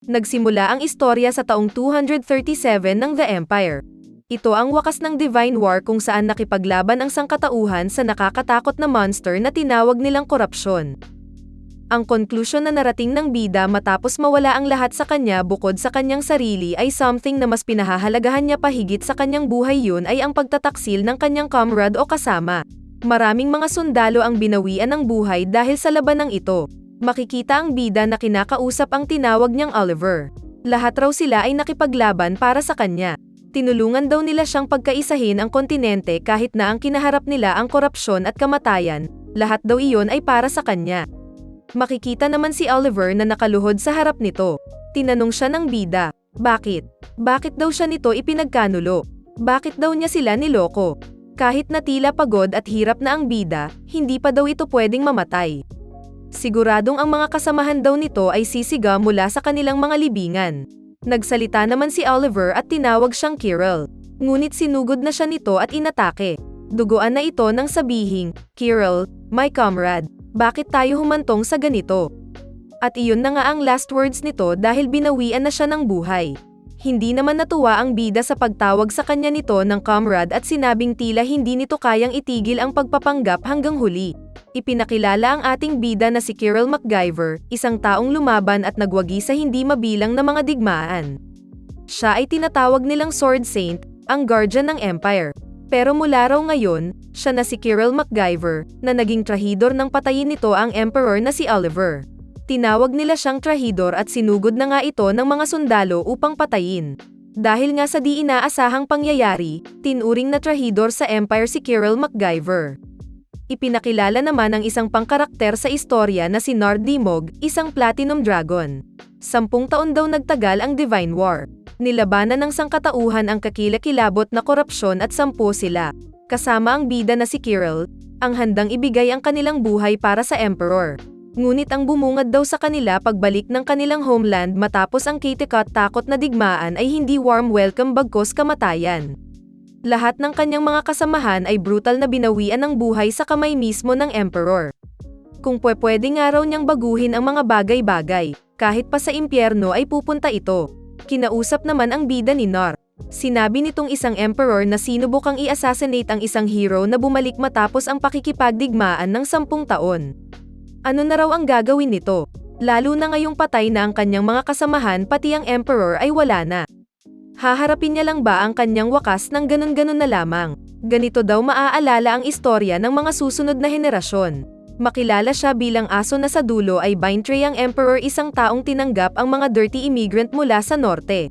Nagsimula ang istorya sa taong 237 ng The Empire. Ito ang wakas ng Divine War kung saan nakipaglaban ang sangkatauhan sa nakakatakot na monster na tinawag nilang korupsyon. Ang konklusyon na narating ng bida matapos mawala ang lahat sa kanya bukod sa kanyang sarili ay something na mas pinahahalagahan niya pa higit sa kanyang buhay, yun ay ang pagtataksil ng kanyang comrade o kasama. Maraming mga sundalo ang binawian ng buhay dahil sa labanang ito. Makikita ang bida na kinakausap ang tinawag niyang Oliver. Lahat raw sila ay nakipaglaban para sa kanya. Tinulungan daw nila siyang pagkaisahin ang kontinente kahit na ang kinaharap nila ang korupsyon at kamatayan, lahat daw iyon ay para sa kanya. Makikita naman si Oliver na nakaluhod sa harap nito. Tinanong siya ng bida, bakit? Bakit daw siya nito ipinagkanulo? Bakit daw niya sila niloko? Kahit na tila pagod at hirap na ang bida, hindi pa daw ito pwedeng mamatay. Siguradong ang mga kasamahan daw nito ay sisiga mula sa kanilang mga libingan. Nagsalita naman si Oliver at tinawag siyang Kirill. Ngunit sinugod na siya nito at inatake. Duguan na ito nang sabihing, Kirill, my comrade, bakit tayo humantong sa ganito? At iyon na nga ang last words nito dahil binawian na siya ng buhay. Hindi naman natuwa ang bida sa pagtawag sa kanya nito ng comrade at sinabing tila hindi nito kayang itigil ang pagpapanggap hanggang huli. Ipinakilala ang ating bida na si Kirill MacGyver, isang taong lumaban at nagwagi sa hindi mabilang na mga digmaan. Siya ay tinatawag nilang Sword Saint, ang guardian ng Empire. Pero mula raw ngayon, siya na si Kirill MacGyver, na naging trahidor nang patayin nito ang Emperor na si Oliver. Tinawag nila siyang trahidor at sinugod na nga ito ng mga sundalo upang patayin. Dahil nga sa di inaasahang pangyayari, tinuring na trahidor sa Empire si Kirill MacGyver. Ipinakilala naman ang isang pangkarakter sa istorya na si Nardimog, isang Platinum Dragon. 10 taon daw nagtagal ang Divine War. Nilabanan ng sangkatauhan ang kakilakilabot na korupsyon at 10 sila, kasama ang bida na si Kirill, ang handang ibigay ang kanilang buhay para sa Emperor. Ngunit ang bumungad daw sa kanila pagbalik ng kanilang homeland matapos ang kitikot-takot na digmaan ay hindi warm welcome bagkus kamatayan. Lahat ng kanyang mga kasamahan ay brutal na binawian ng buhay sa kamay mismo ng Emperor. Kung pwede nga raw niyang baguhin ang mga bagay-bagay, kahit pa sa impyerno ay pupunta ito. Kinausap naman ang bida ni Nar. Sinabi nitong isang emperor na sinubukang i-assassinate ang isang hero na bumalik matapos ang pakikipagdigmaan ng 10 taon. Ano na raw ang gagawin nito? Lalo na ngayong patay na ang kanyang mga kasamahan pati ang emperor ay wala na. Haharapin niya lang ba ang kanyang wakas ng ganun-ganun na lamang? Ganito daw maaalala ang istorya ng mga susunod na henerasyon. Makilala siya bilang aso na sa dulo ay Bintrey ang Emperor, isang taong tinanggap ang mga dirty immigrant mula sa norte.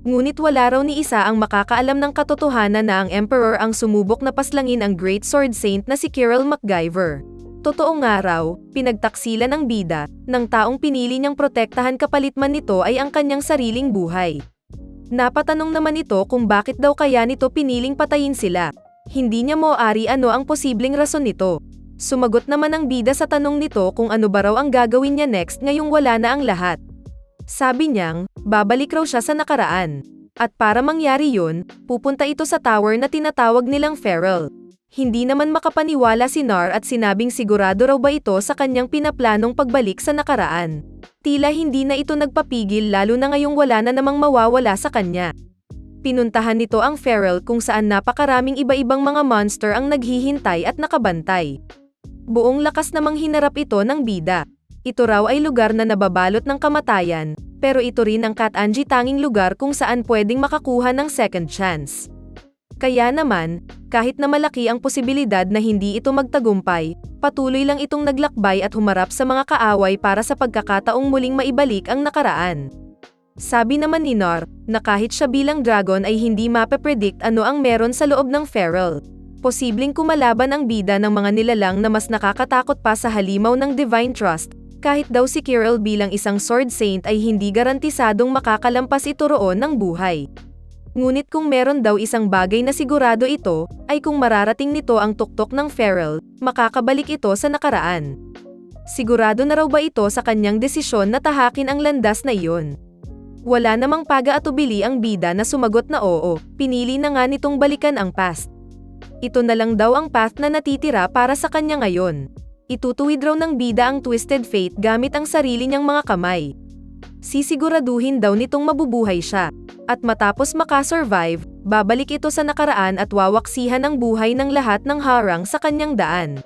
Ngunit wala raw ni isa ang makakaalam ng katotohanan na ang Emperor ang sumubok na paslangin ang Great Sword Saint na si Kirill MacGyver. Totoo nga raw, pinagtaksilan ng bida, ng taong pinili niyang protektahan kapalit man nito ay ang kanyang sariling buhay. Napatanong naman ito kung bakit daw kaya nito piniling patayin sila. Hindi niya maaari ano ang posibleng rason nito. Sumagot naman ang bida sa tanong nito kung ano ba raw ang gagawin niya next ngayong wala na ang lahat. Sabi niyang, babalik raw siya sa nakaraan. At para mangyari yun, pupunta ito sa tower na tinatawag nilang Feral. Hindi naman makapaniwala si Nar at sinabing sigurado raw ba ito sa kanyang pinaplanong pagbalik sa nakaraan. Tila hindi na ito nagpapigil lalo na ngayong wala na namang mawawala sa kanya. Pinuntahan nito ang Feral kung saan napakaraming iba-ibang mga monster ang naghihintay at nakabantay. Buong lakas namang hinarap ito ng bida. Ito raw ay lugar na nababalot ng kamatayan, pero ito rin ang Katanji tanging lugar kung saan pwedeng makakuha ng second chance. Kaya naman, kahit na malaki ang posibilidad na hindi ito magtagumpay, patuloy lang itong naglakbay at humarap sa mga kaaway para sa pagkakataong muling maibalik ang nakaraan. Sabi naman ni Nar, na kahit siya bilang dragon ay hindi mape-predict ano ang meron sa loob ng Feral. Posibleng kumalaban ang bida ng mga nilalang na mas nakakatakot pa sa halimaw ng Divine Trust, kahit daw si Kirill bilang isang Sword Saint ay hindi garantisadong makakalampas ito roon ng buhay. Ngunit kung meron daw isang bagay na sigurado ito, ay kung mararating nito ang tuktok ng Feral, makakabalik ito sa nakaraan. Sigurado na raw ba ito sa kanyang desisyon na tahakin ang landas na iyon? Wala namang paga-atubili ang bida na sumagot na oo, pinili na nga nitong balikan ang past. Ito na lang daw ang path na natitira para sa kanya ngayon. Itutuwid raw ng bida ang Twisted Fate gamit ang sarili niyang mga kamay. Sisiguraduhin daw nitong mabubuhay siya. At matapos makasurvive, babalik ito sa nakaraan at wawaksihan ang buhay ng lahat ng harang sa kanyang daan.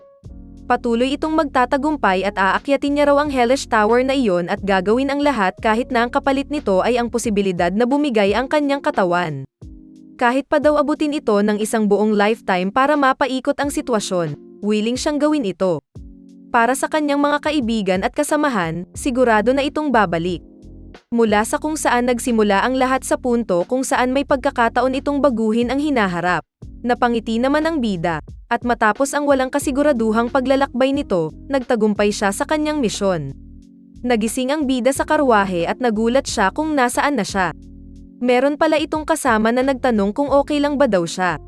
Patuloy itong magtatagumpay at aakyatin niya raw ang hellish tower na iyon at gagawin ang lahat kahit na ang kapalit nito ay ang posibilidad na bumigay ang kanyang katawan. Kahit pa daw abutin ito ng isang buong lifetime para mapaikot ang sitwasyon, willing siyang gawin ito. Para sa kanyang mga kaibigan at kasamahan, sigurado na itong babalik. Mula sa kung saan nagsimula ang lahat sa punto kung saan may pagkakataon itong baguhin ang hinaharap. Napangiti naman ang bida. At matapos ang walang kasiguraduhang paglalakbay nito, nagtagumpay siya sa kanyang misyon. Nagising ang bida sa karwahe at nagulat siya kung nasaan na siya. Meron pala itong kasama na nagtanong kung okay lang ba daw siya.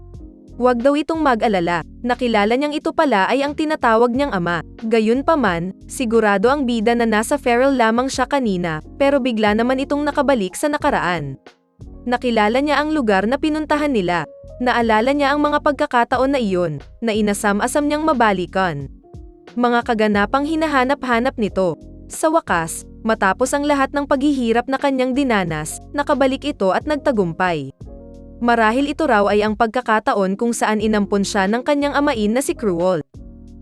Huwag daw itong mag-alala, nakilala niyang ito pala ay ang tinatawag niyang ama. Gayunpaman, sigurado ang bida na nasa feral lamang siya kanina, pero bigla naman itong nakabalik sa nakaraan. Nakilala niya ang lugar na pinuntahan nila. Naalala niya ang mga pagkakataon na iyon, na inasam-asam niyang mabalikan. Mga kaganapang hinahanap-hanap nito. Sa wakas, matapos ang lahat ng paghihirap na kanyang dinanas, nakabalik ito at nagtagumpay. Marahil ito raw ay ang pagkakataon kung saan inampon siya ng kanyang amain na si Cruel.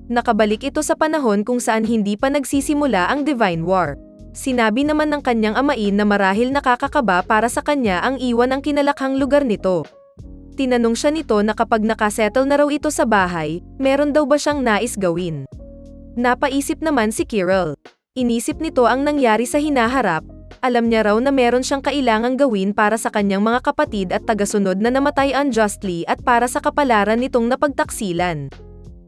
Nakabalik ito sa panahon kung saan hindi pa nagsisimula ang Divine War. Sinabi naman ng kanyang amain na marahil nakakakaba para sa kanya ang iwan ang kinalakhang lugar nito. Tinanong siya nito na kapag nakasettle na raw ito sa bahay, meron daw ba siyang nais gawin? Napaisip naman si Kiril. Inisip nito ang nangyari sa hinaharap, alam niya raw na meron siyang kailangang gawin para sa kanyang mga kapatid at tagasunod na namatay unjustly at para sa kapalaran nitong napagtaksilan.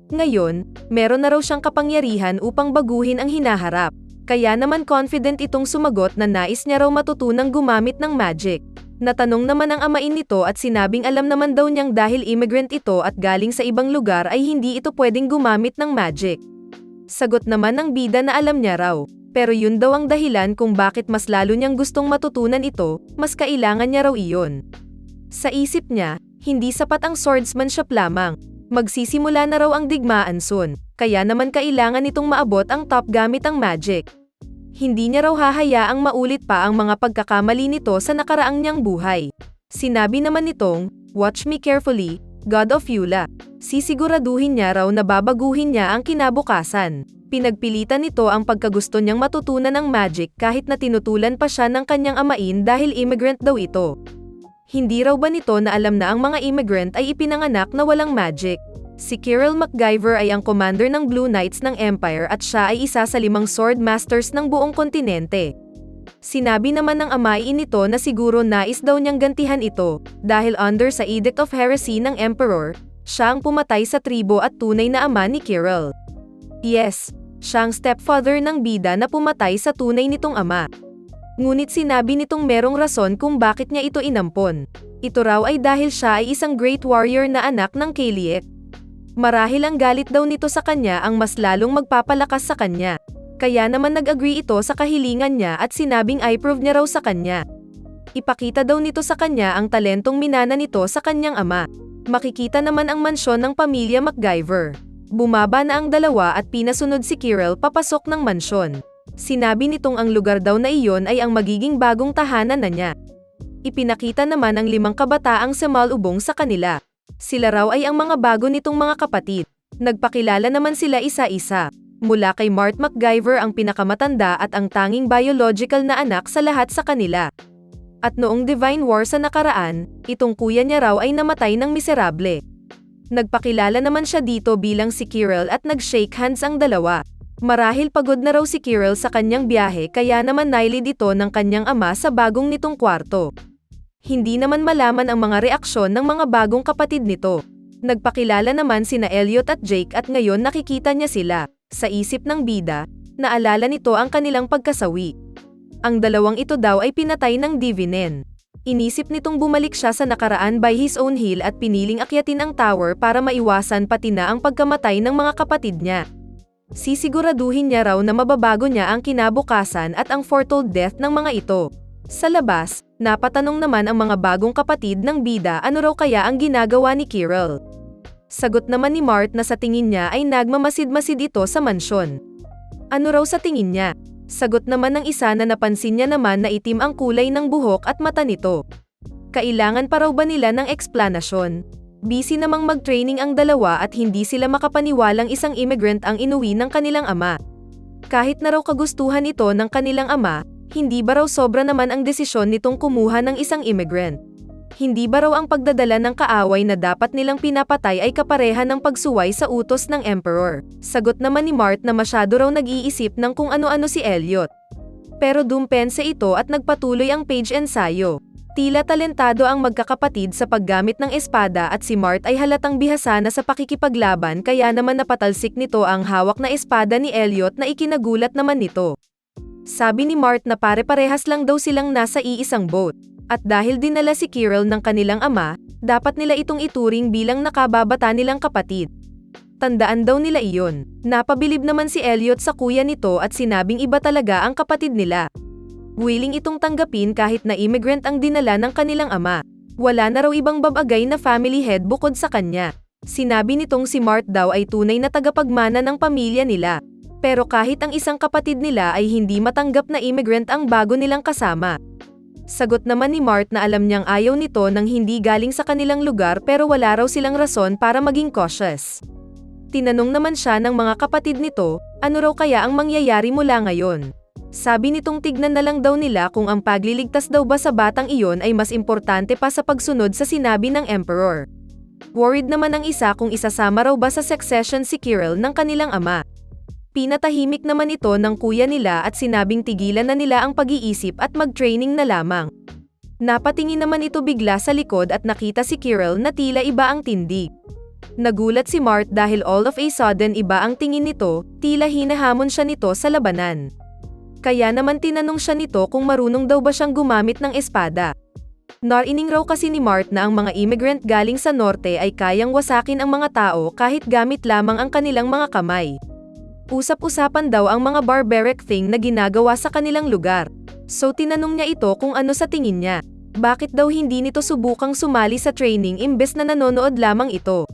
Ngayon, meron na raw siyang kapangyarihan upang baguhin ang hinaharap. Kaya naman confident itong sumagot na nais niya raw matutunang gumamit ng magic. Natanong naman ang amain nito at sinabing alam naman daw niyang dahil immigrant ito at galing sa ibang lugar ay hindi ito pwedeng gumamit ng magic. Sagot naman ng bida na alam niya raw, pero yun daw ang dahilan kung bakit mas lalo niyang gustong matutunan ito, mas kailangan niya raw iyon. Sa isip niya, hindi sapat ang swordsmanship lamang. Magsisimula na raw ang digmaan soon, kaya naman kailangan nitong maabot ang top gamit ang magic. Hindi niya raw hahayaang maulit pa ang mga pagkakamali nito sa nakaraang niyang buhay. Sinabi naman nitong, "Watch me carefully, God of Eula." Sisiguraduhin niya raw na babaguhin niya ang kinabukasan. Pinagpilitan nito ang pagkagusto niyang matutunan ng magic kahit na tinutulan pa siya ng kanyang amain dahil immigrant daw ito. Hindi raw ba nito na alam na ang mga immigrant ay ipinanganak na walang magic? Si Kiril McGyver ay ang commander ng Blue Knights ng Empire at siya ay isa sa 5 sword masters ng buong kontinente. Sinabi naman ng amain nito na siguro nais daw niyang gantihan ito, dahil under sa Edict of Heresy ng Emperor, siya ang pumatay sa tribo at tunay na ama ni Kiril. Yes, siya ang stepfather ng bida na pumatay sa tunay nitong ama. Ngunit sinabi nitong merong rason kung bakit niya ito inampon. Ito raw ay dahil siya ay isang great warrior na anak ng Kaliek. Marahil ang galit daw nito sa kanya ang mas lalong magpapalakas sa kanya. Kaya naman nag-agree ito sa kahilingan niya at sinabing i-prove niya raw sa kanya. Ipakita daw nito sa kanya ang talentong minana nito sa kanyang ama. Makikita naman ang mansyon ng pamilya McGyver. Bumaba na ang dalawa at pinasunod si Kiril papasok ng mansyon. Sinabi nitong ang lugar daw na iyon ay ang magiging bagong tahanan na niya. Ipinakita naman ang 5 kabataang sumalubong sa kanila. Sila raw ay ang mga bago nitong mga kapatid. Nagpakilala naman sila isa-isa. Mula kay Mart McGyver ang pinakamatanda at ang tanging biological na anak sa lahat sa kanila. At noong Divine War sa nakaraan, itong kuya niya raw ay namatay ng miserable. Nagpakilala naman siya dito bilang si Kiril at nag-shake hands ang dalawa. Marahil pagod na raw si Kiril sa kanyang biyahe kaya naman nailid ito ng kanyang ama sa bagong nitong kwarto. Hindi naman malaman ang mga reaksyon ng mga bagong kapatid nito. Nagpakilala naman sina Elliot at Jake at ngayon nakikita niya sila. Sa isip ng bida, naalala nito ang kanilang pagkasawi. Ang dalawang ito daw ay pinatay ng Divinen. Inisip nitong bumalik siya sa nakaraan by his own will at piniling akyatin ang tower para maiwasan pati na ang pagkamatay ng mga kapatid niya. Sisiguraduhin niya raw na mababago niya ang kinabukasan at ang foretold death ng mga ito. Sa labas, napatanong naman ang mga bagong kapatid ng bida ano raw kaya ang ginagawa ni Kiril. Sagot naman ni Mart na sa tingin niya ay nagmamasid-masid ito sa mansyon. Ano raw sa tingin niya? Sagot naman ng isa na napansin niya naman na itim ang kulay ng buhok at mata nito. Kailangan pa raw ba nila ng eksplanasyon? Busy namang mag-training ang dalawa at hindi sila makapaniwalang isang immigrant ang inuwi ng kanilang ama. Kahit na raw kagustuhan ito ng kanilang ama, hindi ba raw sobra naman ang desisyon nitong kumuha ng isang immigrant? Hindi ba raw ang pagdadala ng kaaway na dapat nilang pinapatay ay kapareha ng pagsuway sa utos ng Emperor? Sagot naman ni Mart na masyado raw nag-iisip ng kung ano-ano si Elliot. Pero dumpensa ito at nagpatuloy ang page ensayo. Tila talentado ang magkakapatid sa paggamit ng espada at si Mart ay halatang bihasa na sa pakikipaglaban kaya naman napatalsik nito ang hawak na espada ni Elliot na ikinagulat naman nito. Sabi ni Mart na pare-parehas lang daw silang nasa iisang boat. At dahil dinala si Kirill ng kanilang ama, dapat nila itong ituring bilang nakababata nilang kapatid. Tandaan daw nila iyon. Napabilib naman si Elliot sa kuya nito at sinabing iba talaga ang kapatid nila. Willing itong tanggapin kahit na immigrant ang dinala ng kanilang ama. Wala na raw ibang babagay na family head bukod sa kanya. Sinabi nitong si Mart daw ay tunay na tagapagmana ng pamilya nila. Pero kahit ang isang kapatid nila ay hindi matanggap na immigrant ang bago nilang kasama. Sagot naman ni Mart na alam niyang ayaw nito nang hindi galing sa kanilang lugar pero wala raw silang rason para maging cautious. Tinanong naman siya ng mga kapatid nito, ano raw kaya ang mangyayari mula ngayon? Sabi nitong tignan na lang daw nila kung ang pagliligtas daw ba sa batang iyon ay mas importante pa sa pagsunod sa sinabi ng Emperor. Worried naman ang isa kung isasama raw ba sa succession si Kirill ng kanilang ama. Pinatahimik naman ito ng kuya nila at sinabing tigilan na nila ang pag-iisip at mag-training na lamang. Napatingin naman ito bigla sa likod at nakita si Kirill na tila iba ang tindig. Nagulat si Mart dahil all of a sudden iba ang tingin nito, tila hinahamon siya nito sa labanan. Kaya naman tinanong siya nito kung marunong daw ba siyang gumamit ng espada. Narinig raw kasi ni Mart na ang mga immigrant galing sa norte ay kayang wasakin ang mga tao kahit gamit lamang ang kanilang mga kamay. Usap-usapan daw ang mga barbaric thing na ginagawa sa kanilang lugar. So tinanong niya ito kung ano sa tingin niya. Bakit daw hindi nito subukang sumali sa training imbes na nanonood lamang ito?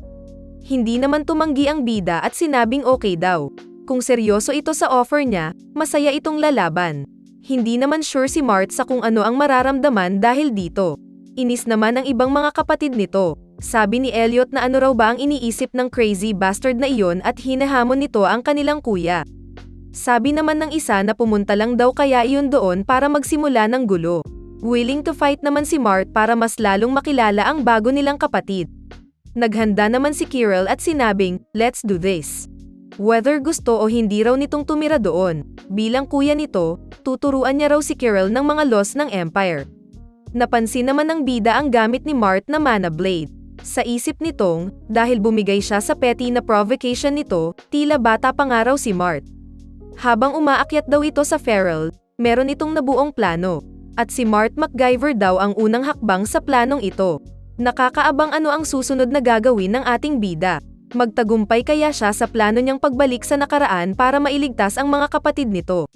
Hindi naman tumanggi ang bida at sinabing okay daw. Kung seryoso ito sa offer niya, masaya itong lalaban. Hindi naman sure si Mart sa kung ano ang mararamdaman dahil dito. Inis naman ang ibang mga kapatid nito. Sabi ni Elliot na ano raw ba ang iniisip ng crazy bastard na iyon at hinahamon nito ang kanilang kuya. Sabi naman ng isa na pumunta lang daw kaya iyon doon para magsimula ng gulo. Willing to fight naman si Mart para mas lalong makilala ang bago nilang kapatid. Naghanda naman si Kirill at sinabing, let's do this. Whether gusto o hindi raw nitong tumira doon, bilang kuya nito, tuturuan niya raw si Kirill ng mga laws ng Empire. Napansin naman ng bida ang gamit ni Mart na mana blade. Sa isip nitong, dahil bumigay siya sa petty na provocation nito, tila bata pa nga raw si Mart. Habang umaakyat daw ito sa feral, meron itong nabuong plano. At si Mart MacGyver daw ang unang hakbang sa planong ito. Nakakaabang ano ang susunod na gagawin ng ating bida. Magtagumpay kaya siya sa plano niyang pagbalik sa nakaraan para mailigtas ang mga kapatid nito.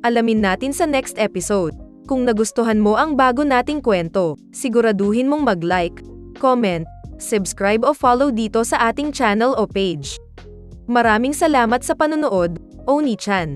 Alamin natin sa next episode. Kung nagustuhan mo ang bago nating kwento, siguraduhin mong mag-like, comment, subscribe o follow dito sa ating channel o page. Maraming salamat sa panonood, Oni-chan.